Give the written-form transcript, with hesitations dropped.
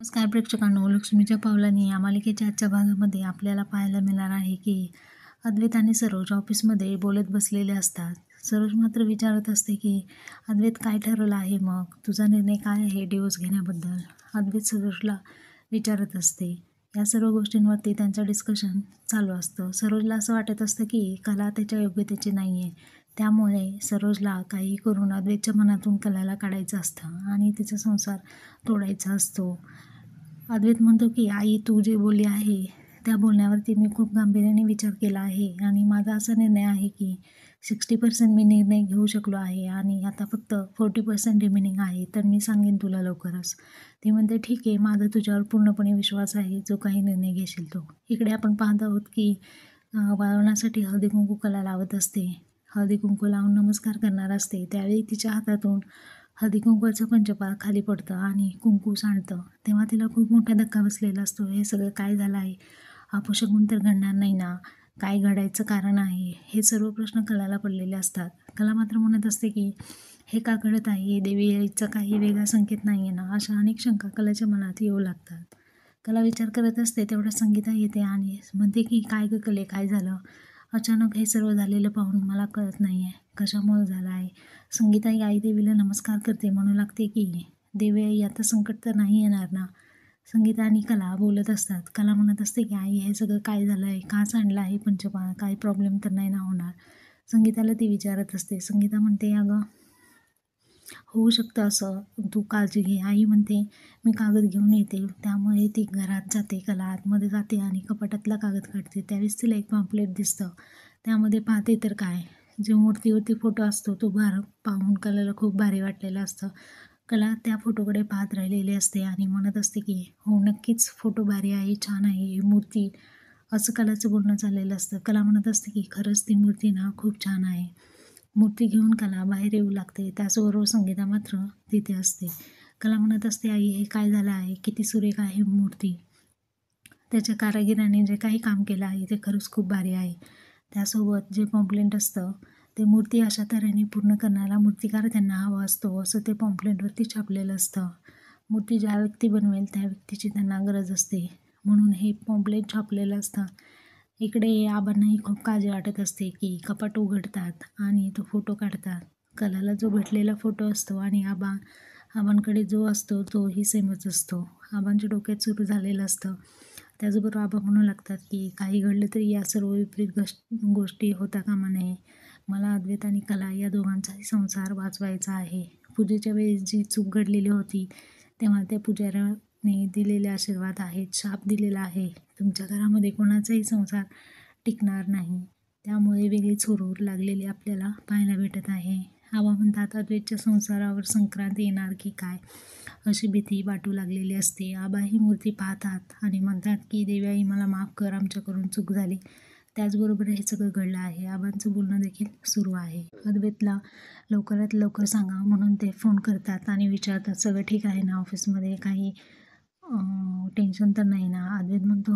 नमस्कार प्रेक्षकांनो, लक्ष्मीच्या पावलांनी या मालिकेच्या आजच्या भागामध्ये आपल्याला पाहायला मिळणार आहे की अद्वैत आणि सरोज ऑफिसमध्ये बोलत बसलेले असतात. सरोज मात्र विचारत असते की अद्वैत काय ठरवलं आहे, मग तुझा निर्णय काय आहे डिवोर्स घेण्याबद्दल. अद्वैत सरोजला विचारत असते. या सर्व गोष्टींवरती त्यांचं डिस्कशन चालू असतं. सरोजला असं वाटत असतं की कला त्याच्या योग्यतेची नाही आहे, त्यामुळे सरोजला काही करून अद्वैतच्या मनातून कलाला काढायचं असतं आणि तिचा संसार तोडायचा असतो. अद्वैत म्हणतो की आई, तू जे बोलली आहे त्या बोलण्यावरती मी खूप गांभीर्याने विचार केला आहे आणि माझा असा निर्णय आहे की 60% मी निर्णय घेऊ शकलो आहे आणि आता फक्त 40% रिमेनिंग आहे, तर मी सांगेन तुला लवकरच. ती म्हणते ठीक आहे, माझा तुझ्यावर पूर्णपणे विश्वास आहे, जो काही निर्णय घेशील तो. इकडे आपण पाहत आहोत की वाळवण्यासाठी हळदी कुंकू कला लावत असते. हळदी कुंकू लावून नमस्कार करणार असते, त्यावेळी तिच्या हातातून हळदी कुंकवाचं पंचपाळ खाली पडतं आणि कुंकू सांडतं. तेव्हा तिला खूप मोठा धक्का बसलेला असतो. हे सगळं काय झालं आहे, अपशकुन तर घडणार नाही ना, काय घडायचं कारण आहे, हे सर्व प्रश्न कलाला पडलेले असतात. कला मात्र म्हणत असते की हे का घडत आहे, देवी यायचा काही वेगळा संकेत नाही आहे ना. अशा अनेक शंका कलाच्या मनात येऊ लागतात. कला विचार करत असते, तेवढ्या संगीता येते आणि म्हणते की काय गं कले, काय झालं. अचानक हे सर्व झालेलं पाहून मला कळत नाही आहे कशामुळे झालं आहे. संगीताई आई देवीला नमस्कार करते, म्हणू लागते की देवी आई, आता संकट तर नाही येणार ना. संगीता आणि कला बोलत असतात. कला म्हणत असते की आई, हे सगळं काय झालं आहे, का सांडलं आहे पंचपाळ, काही प्रॉब्लेम तर नाही ना होणार. संगीताला ती विचारत असते. संगीता म्हणते अगं, होऊ शकतं असं, तू काळजी घे. आई म्हणते मी कागद घेऊन येते. त्यामुळे ती घरात जाते. कला आतमध्ये जाते आणि कपाटातला कागद काढते. त्यावेळेस तिला एक पॅम्पलेट दिसतं. त्यामध्ये पाहते तर काय, जो मूर्तीवरती फोटो असतो तो पाहून कलाला खूप भारी वाटलेलं असतं. कला त्या फोटोकडे पाहत राहिलेली असते आणि म्हणत असते की हो, नक्कीच फोटो भारी आहे, छान आहे ही मूर्ती, असं कलाचं बोलणं चाललेलं असतं. कला म्हणत असते की खरंच ती मूर्ती ना खूप छान आहे. मूर्ती घेऊन कला बाहेर येऊ लागते. त्याचबरोबर संगीता मात्र तिथे असते. कला म्हणत असते आई, हे काय झालं आहे, किती सुरेख आहे मूर्ती, त्याच्या कारागिराने जे काही काम केलं आहे ते खरंच खूप भारी आहे. त्यासोबत जे पॉम्पलेट असतं ते मूर्ती अशा तऱ्हेने पूर्ण करणारा मूर्तिकार त्यांना हवा असतो, असं ते पॉम्पलेटवरती छापलेलं असतं. मूर्ती ज्या व्यक्ती बनवेल त्या व्यक्तीची त्यांना गरज असते, म्हणून हे पॉम्पलेट छापलेलं असतं. इकडे आबांनाही खूप काळजी वाटत असते की कपाट उघडतात आणि तो फोटो काढतात. कलाला जो भेटलेला फोटो असतो आणि आबांकडे जो असतो तोही सेमच असतो. आबांच्या डोक्यात सुरू झालेलं असतं. त्याचबरोबर आबा म्हणू लागतात की काही घडलं तरी या सर्व विपरीत गोष्टी होता कामा नये. मला अद्वैत आणि कला या दोघांचाही संसार वाचवायचा आहे. पूजेच्या वेळेस जी चूक घडलेली होती तेव्हा त्या पुजाऱ्याने दिलेले आशीर्वाद आहेत, शाप दिलेला आहे, तुमच्या घरामध्ये कोणाचाही संसार टिकणार नाही. त्यामुळे वेगळीच हुरहूर लागलेली आपल्याला पाहायला भेटत आहे. आबा म्हणतात अद्वैतच्या संसारावर संक्रांत येणार की काय, अशी भीती वाटू लागलेली असते. आबा ही मूर्ती पाहतात आणि म्हणतात की देवी आई, मला माफ कर, आमच्याकडून चूक झाली. त्याचबरोबर हे सगळं घडलं आहे. आबांचं बोलणं देखील सुरू आहे. अद्वैतला लवकरात लवकर सांगा म्हणून ते फोन करतात आणि विचारतात सगळं ठीक आहे ना, ऑफिसमध्ये काही टेन्शन तर नाही ना. अद्वैत म्हणतो